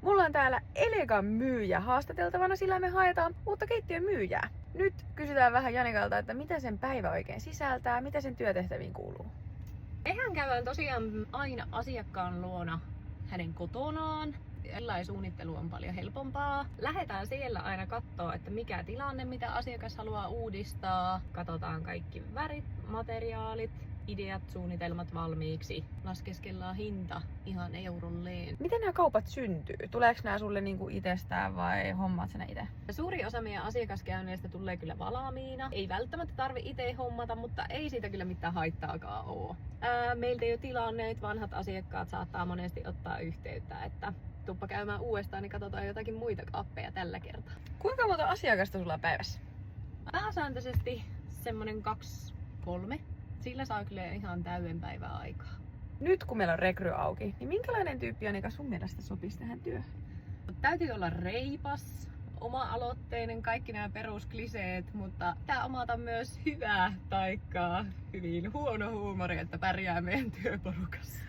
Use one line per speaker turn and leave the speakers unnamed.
Mulla on täällä Elegan myyjä haastateltavana, sillä me haetaan uutta keittiön myyjää. Nyt kysytään vähän Janikalta, että mitä sen päivä oikein sisältää, mitä sen työtehtäviin kuuluu.
Mehän käydään tosiaan aina asiakkaan luona hänen kotonaan. Suunnittelu on paljon helpompaa. Lähdetään siellä aina katsoa, että mikä tilanne, mitä asiakas haluaa uudistaa. Katsotaan kaikki värit, materiaalit, ideat, suunnitelmat valmiiksi. Laskeskellaan hinta ihan eurolleen.
Miten nämä kaupat syntyy? Tuleeko nämä sulle niinku itsestään vai hommaat sä ne itse?
Suuri osa meidän asiakaskäynneistä tulee kyllä valmiina. Ei välttämättä tarvi itse hommata, mutta ei siitä kyllä mitään haittaakaan oo. Meiltä jo tilanneet vanhat asiakkaat saattaa monesti ottaa yhteyttä, että tuppa käymään uudestaan, niin katsotaan jotakin muita kaappeja tällä kertaa.
Kuinka monta asiakasta sulla on päivässä?
Pääsääntöisesti semmonen 2-3. Sillä saa kyllä ihan täyden päivän aikaa.
Nyt kun meillä on rekry auki, niin minkälainen tyyppi Janika sun mielestä sopisi tähän työhön?
Täytyy olla reipas, oma-aloitteinen, kaikki nämä peruskliseet, mutta pitää omata myös hyvää taikkaa, hyvin huono huumori, että pärjää meidän työporukassa.